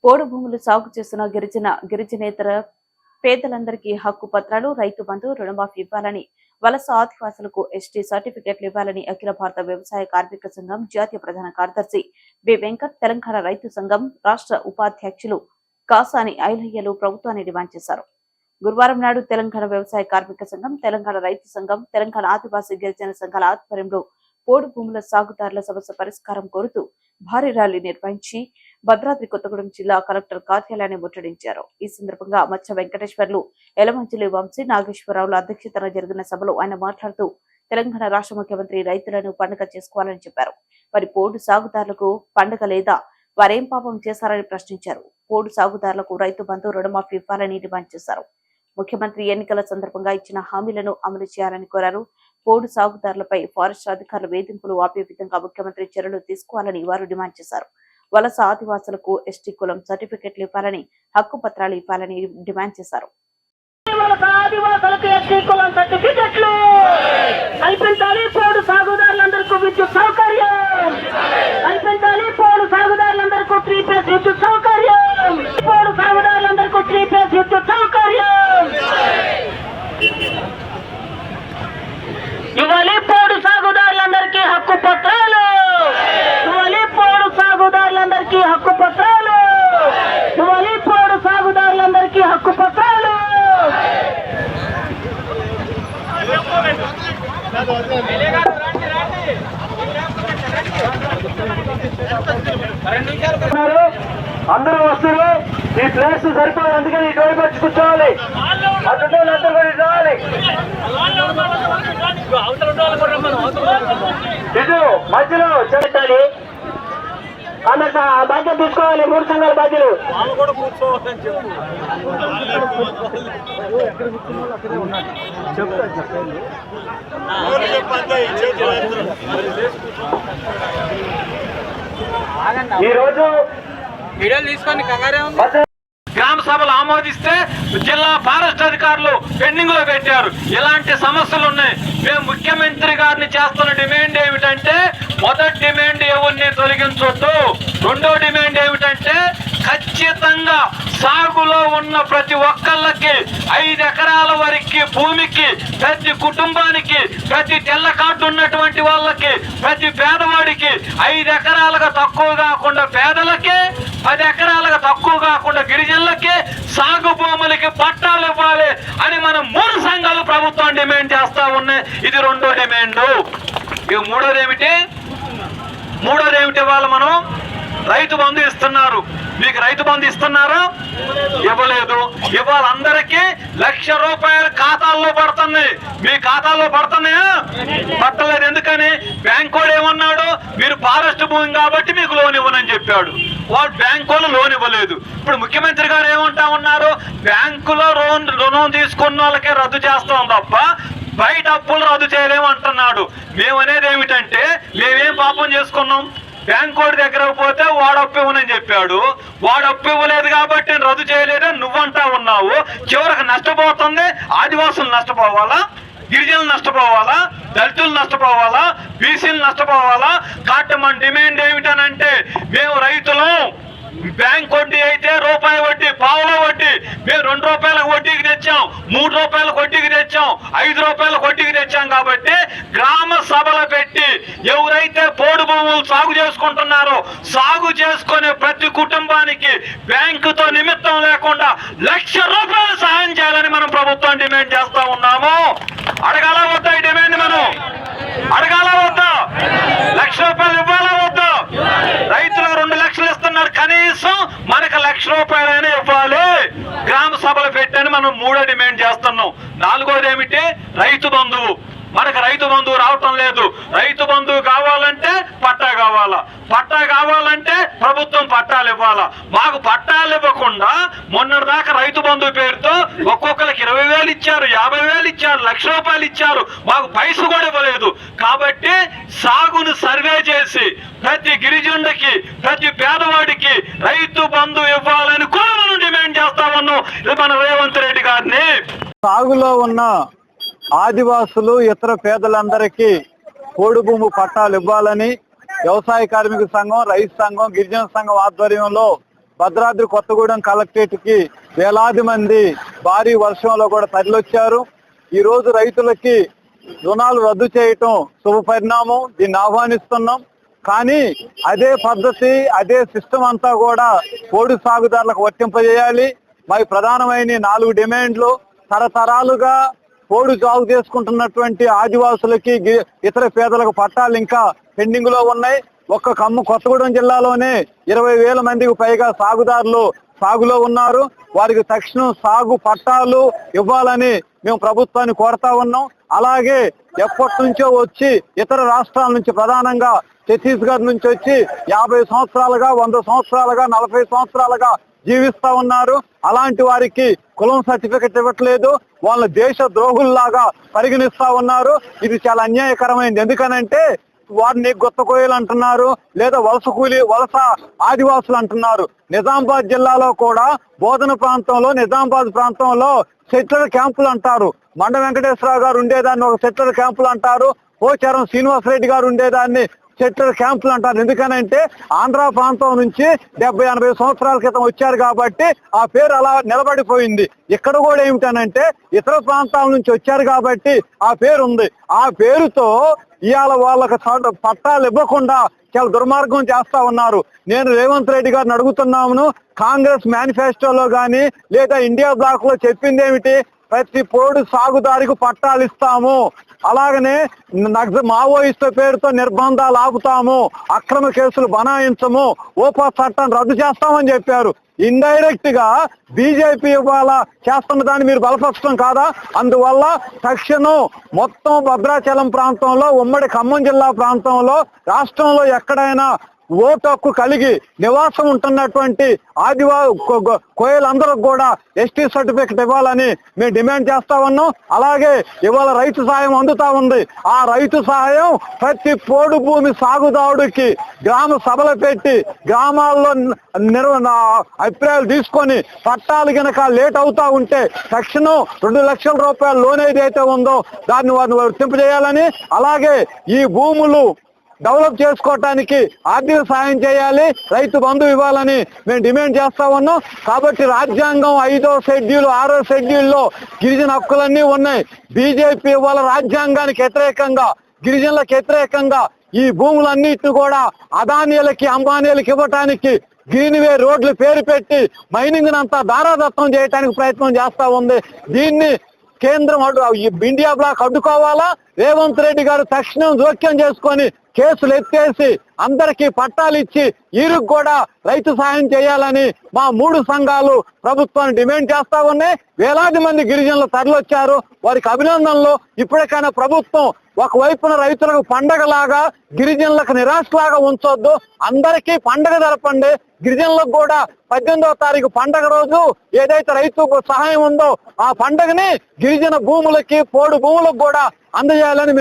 పోడు భూములు సాగు చేస్తున్న గిరిజనేతర పేదలందరికీ హక్కు పత్రాలు, రైతు బంధు, రుణమాఫీ ఇవ్వాలని, వలస ఆదివాసులకు ఎస్టీ సర్టిఫికెట్లు ఇవ్వాలని అఖిల భారత వ్యవసాయ కార్మిక సంఘం జాతీయ ప్రధాన కార్యదర్శి బి వెంకట్, తెలంగాణ రైతు సంఘం రాష్ట్ర ఉపాధ్యక్షులు కాసాని ఐలయ్యలు ప్రభుత్వాన్ని డిమాండ్ చేశారు. గురువారం నాడు తెలంగాణ వ్యవసాయ కార్మిక సంఘం, తెలంగాణ రైతు సంఘం, తెలంగాణ ఆదివాసీ గిరిజన సంఘాల ఆధ్వర్యంలో పోడు భూముల సాగుదారుల సమస్య పరిష్కారం కోరుతూ భారీ ర్యాలీ నిర్వహించి భద్రాద్రి కొత్తగూడెం జిల్లా కలెక్టర్ కార్యాలయాన్ని ముట్టడించారు. ఈ సందర్భంగా మత్స్య వెంకటేశ్వర్లు, ఎలమంచిలి వంశీ, నాగేశ్వరరావుల అధ్యక్షతన జరిగిన సభలో ఆయన మాట్లాడుతూ తెలంగాణ రాష్ట్ర ముఖ్యమంత్రి రైతులను పండుగ చేసుకోవాలని చెప్పారు. మరి పోడు సాగుదారులకు పండుగ లేదా వారేం పాపం చేశారని ప్రశ్నించారు. పోడు సాగుదారులకు రైతు బంధు, రుణమాఫీ ఇవ్వాలని డిమాండ్ చేశారు. ముఖ్యమంత్రి ఎన్నికల సందర్భంగా ఇచ్చిన హామీలను అమలు చేయాలని కోరారు. పోడు సాగుదారులపై ఫారెస్ట్ అధికారుల వేధింపులు ఆపే విధంగా ముఖ్యమంత్రి చర్యలు తీసుకోవాలని వారు డిమాండ్ చేశారు. వలస ఆదివాసులకు ఎస్టీ కులం సర్టిఫికెట్లు ఇవ్వాలని, హక్కు పత్రాలు ఇవ్వాలని డిమాండ్ చేశారు. పోడు సాగుదారులందరికీ విద్యుత్ సౌకర్యం కల్పించాలి. పోడు సాగుదారులందరికీ 3 ఫేజ్ విద్యుత్ సౌకర్యం. పోడు సాగుదారులందరికీ 3 ఫేజ్ విద్యుత్ సౌకర్యం ఇవ్వాలి. పోడు సాగుదారులందరికీ హక్కు పత్రాలు ఇవ్వాలి. పోడు సాగుదారులందరికీ హక్కు పత్రాలు ఇవ్వాలి. పోడు సాగుదారులందరికీ హక్కు పత్రాలు. అందరూ వస్తున్నారు. ఈ ప్లేస్ సరిపోదు, అందుకని ఇటువైపు వచ్చి కూర్చోవాలి. అటు అందరూ కూడా రావాలి. ఇటు మధ్యలో చేయాలి. అందరు బాధ్యత తీసుకోవాలి. 3 సంఘాల బాధ్యులు ఈరోజు వీడియోలు తీసుకొని కంగారే ఉంది. గ్రామ సభలు ఆమోదిస్తే జిల్లా ఫారెస్ట్ అధికారులు పెండింగ్ లో పెట్టారు. ఇలాంటి సమస్యలు ఉన్నాయి. మేము ముఖ్యమంత్రి గారిని చేస్తున్న డిమాండ్ ఏమిటంటే, మొదటి డిమాండ్ ఎవరిని తొలగించొద్దు. రెండో డిమాండ్ ఏమిటంటే, ఖచ్చితంగా సాగులో ఉన్న ప్రతి ఒక్కళ్ళకి 5 ఎకరాల వరకు భూమికి, ప్రతి కుటుంబానికి, ప్రతి తెల్ల కార్డు ఉన్నటువంటి వాళ్ళకి, ప్రతి పేదవాడికి 5 ఎకరాలకు తక్కువ కాకుండా పేదలకి, 10 ఎకరాలకు తక్కువ కాకుండా గిరిజనులకి సాగు భూములకి పట్టాలు ఇవ్వాలి అని మనం 3 సంఘాలు ప్రభుత్వం డిమాండ్ చేస్తా ఉన్నాయి. ఇది రెండో డిమాండ్. ఇక మూడోది ఏమిటి? వాళ్ళు మనం రైతు బంధు ఇస్తున్నారు. మీకు రైతు బంధు ఇస్తున్నారా? ఇవ్వలేదు. ఇవాళ అందరికీ ₹1,00,000 ఖాతాల్లో పడుతున్నాయి. మీ ఖాతాల్లో పడుతున్నాయా? పట్టలేదు. ఎందుకని? బ్యాంక్ వాడు ఏమన్నాడు, మీరు ఫారెస్ట్ భూమి కాబట్టి మీకు లోన్ ఇవ్వనని చెప్పాడు. వాడు బ్యాంక్ వాళ్ళు లోన్ ఇవ్వలేదు. ఇప్పుడు ముఖ్యమంత్రి గారు ఏమంటా ఉన్నారు, బ్యాంకులో రుణం తీసుకున్న వాళ్ళకే రద్దు చేస్తాం తప్ప బయట అప్పులు రద్దు చేయలేము అంటున్నాడు. మేమనేది ఏమిటంటే, మేమేం పాపం చేసుకున్నాం? బ్యాంక్ వాడి దగ్గర పోతే వాడు అప్పు ఇవ్వనని చెప్పాడు. వాడు అప్పు ఇవ్వలేదు కాబట్టి నేను రద్దు చేయలేదని నువ్వంటా ఉన్నావు. చివరికి నష్టపోతుంది. ఆదివాసులు నష్టపోవాలా? గిరిజనులు నష్టపోవాలా? దళితులు నష్టపోవాలా? బీసీలు నష్టపోవాలా? కాబట్టి మన డిమాండ్ ఏమిటనంటే, మేము రైతులు బ్యాంక్ వడ్డీ అయితే రూపాయి వడ్డీ, పావుల వడ్డీ, మేము ₹2 వడ్డీకి తెచ్చాం, ₹3 వడ్డీకి తెచ్చాం, ₹5 వడ్డీకి తెచ్చాం. కాబట్టి గ్రామ సభలు పెట్టి ఎవరైతే పోడు భూములు సాగు చేసుకుంటున్నారో, సాగు చేసుకునే ప్రతి కుటుంబానికి బ్యాంకుతో నిమిత్తం లేకుండా ₹1,00,000 సహాయం చేయాలని మనం ప్రభుత్వం డిమాండ్ చేస్తా ఉన్నాము. అడగాల వద్దా? ఈ డిమాండ్ మనం అడగాల వద్దా? ₹1,00,000 ఇవ్వాలా వద్దా? రైతులకు 2 లక్షలు ఇస్తున్నారు. కనీసం మనకు ₹1,00,000 ఇవ్వాలి. గ్రామ సభలు పెట్టని మనం మూడో డిమాండ్ చేస్తున్నాం. నాలుగోది ఏమిటి? రైతు బంధువు. మనకు రైతు బంధువు రావటం లేదు. రైతు బంధువు కావాలంటే పట్టా కావాలా? పట్టా కావాలంటే ప్రభుత్వం పట్టాలు ఇవ్వాలా? మాకు పట్టాలు ఇవ్వకుండా మొన్నటిదాకా రైతు బంధువు పేరుతో ఒక్కొక్కరికి 20,000 ఇచ్చారు, 50,000 ఇచ్చారు, ₹1,00,000 ఇచ్చారు. మాకు పైసలు కూడా ఇవ్వలేదు. కాబట్టి సాగును సర్వే చేసి ప్రతి గిరిజనుడికి, ప్రతి పేదవాడికి రైతు బంధు ఇవ్వాలని కూడా మనం డిమాండ్ చేస్తా ఉన్నాం. ఇది మన రేవంత్ రెడ్డి గారిని. సాగులో ఉన్న ఆదివాసులు, ఇతర పేదలందరికీ పోడు భూమి పట్టాలు ఇవ్వాలని వ్యవసాయ కార్మిక సంఘం, రైతు సంఘం, గిరిజన సంఘం ఆధ్వర్యంలో భద్రాద్రి కొత్తగూడెం కలెక్టరేట్ కి వేలాది మంది భారీ వర్షంలో కూడా తరలివచ్చారు. ఈ రోజు రైతులకి రుణాలు రద్దు చేయటం శుభ పరిణామం, దీన్ని ఆహ్వానిస్తున్నాం. కానీ అదే పద్ధతి, అదే సిస్టమ్ అంతా కూడా పోడు సాగుదారులకు వర్తింపజేయాలి. మరి ప్రధానమైన 4 డిమాండ్లు: తరతరాలుగా పోడు సాగు చేసుకుంటున్నటువంటి ఆదివాసులకి, ఇతర పేదలకు పట్టాలు ఇంకా పెండింగ్ లో ఉన్నాయి. ఒక్క కొత్తగూడెం జిల్లాలోనే 20,000 మందికి పైగా సాగుదారులు సాగులో ఉన్నారు. వారికి తక్షణం సాగు పట్టాలు ఇవ్వాలని మేము ప్రభుత్వాన్ని కోరుతా ఉన్నాం. అలాగే ఎప్పటి నుంచో వచ్చి ఇతర రాష్ట్రాల నుంచి, ప్రధానంగా ఛత్తీస్గఢ్ నుంచి వచ్చి 50 సంవత్సరాలుగా, 100 సంవత్సరాలుగా, 40 సంవత్సరాలుగా జీవిస్తా ఉన్నారు. అలాంటి వారికి కులం సర్టిఫికెట్ ఇవ్వట్లేదు. వాళ్ళ దేశ ద్రోహుల్లాగా పరిగణిస్తా ఉన్నారు. ఇది చాలా అన్యాయకరమైనది. ఎందుకనంటే వారిని గుత్తకోయలు అంటున్నారు, లేదా వలస ఆదివాసులు అంటున్నారు. నిజామాబాద్ జిల్లాలో కూడా బోధన ప్రాంతంలో, నిజామాబాద్ ప్రాంతంలో సెటిలర్ క్యాంపులు అంటారు. మండ వెంకటేశ్వరరావు గారు ఉండేదాన్ని ఒక సెటిలర్ క్యాంపులు అంటారు. పోచారం శ్రీనివాసరెడ్డి గారు ఉండేదాన్ని సెటిలర్ క్యాంపులు అంటారు. ఎందుకనంటే ఆంధ్ర ప్రాంతం నుంచి 70-80 సంవత్సరాల క్రితం వచ్చారు కాబట్టి ఆ పేరు అలా నిలబడిపోయింది. ఇక్కడ కూడా ఏమిటనంటే ఇతర ప్రాంతాల నుంచి వచ్చారు కాబట్టి ఆ పేరు ఉంది. ఆ పేరుతో ఇవాళ వాళ్ళకి పట్టాలు ఇవ్వకుండా చాలా దుర్మార్గం చేస్తా ఉన్నారు. నేను రేవంత్ రెడ్డి గారిని అడుగుతున్నాను, కాంగ్రెస్ మేనిఫెస్టోలో కానీ లేదా ఇండియా బ్లాక్ లో చెప్పింది ఏమిటి? ప్రతి పోడు సాగుదారికి పట్టాలు ఇస్తాము, అలాగనే మావోయిస్టు పేరుతో నిర్బంధాలు ఆపుతాము, అక్రమ కేసులు బనాయించము, ఓపా చట్టాన్ని రద్దు చేస్తామని చెప్పారు. ఇండైరెక్ట్ గా బీజేపీ ఇవాళ చేస్తున్న దాన్ని మీరు బలపరచడం కాదా? అందువల్ల తక్షణం మొత్తం భద్రాచలం ప్రాంతంలో, ఉమ్మడి ఖమ్మం జిల్లా ప్రాంతంలో, రాష్ట్రంలో ఎక్కడైనా ఓటు హక్కు కలిగి నివాసం ఉంటున్నటువంటి కోయలందరూ కూడా ఎస్టీ సర్టిఫికెట్ ఇవ్వాలని మేము డిమాండ్ చేస్తా ఉన్నాం. అలాగే ఇవాళ రైతు సహాయం అందుతా ఉంది. ఆ రైతు సహాయం ప్రతి పోడు భూమి సాగుదారుడికి గ్రామ సభలు పెట్టి గ్రామాల్లో అభిప్రాయాలు తీసుకొని పట్టాలు గనక లేట్ అవుతా ఉంటే తక్షణం 2 లక్షల రూపాయల లోన్ ఏదైతే ఉందో దాన్ని వారిని వర్తింపజేయాలని, అలాగే ఈ భూములు డెవలప్ చేసుకోవటానికి ఆర్థిక సాయం చేయాలి, రైతు బంధు ఇవ్వాలని మేము డిమాండ్ చేస్తా ఉన్నాం. కాబట్టి రాజ్యాంగం 5వ షెడ్యూల్ 6వ షెడ్యూల్లో గిరిజన హక్కులన్నీ ఉన్నాయి. బీజేపీ వాళ్ళ రాజ్యాంగానికి వ్యతిరేకంగా, గిరిజనులకు వ్యతిరేకంగా ఈ భూములన్నిటిని కూడా అదానీలకి, అంబానీలకి ఇవ్వటానికి గ్రీన్వే రోడ్లు పేరు పెట్టి మైనింగ్ అంతా దారాదత్తం చేయడానికి ప్రయత్నం చేస్తా ఉంది. దీన్ని కేంద్రం ఇండియా బ్లాక్ అడ్డుకోవాలా? రేవంత్ రెడ్డి గారు తక్షణం జోక్యం చేసుకొని కేసులు ఎత్తేసి అందరికీ పట్టాలు ఇచ్చి వీరికి కూడా రైతు సాయం చేయాలని మా 3 సంఘాలు ప్రభుత్వాన్ని డిమాండ్ చేస్తా ఉన్నాయి. వేలాది మంది గిరిజనులు తరలివచ్చారు, వారికి అభినందనలు. ఇప్పటికైనా ప్రభుత్వం ఒకవైపున రైతులకు పండగలాగా, గిరిజనులకు నిరాశలాగా ఉంచొద్దు. అందరికీ పండగ జరపండి. గిరిజనులకు కూడా 18వ తారీఖు పండగ రోజు ఏదైతే రైతుకు సహాయం ఉందో ఆ పండగని గిరిజన భూములకి, పోడు భూములకు కూడా అందజేయాలని మేము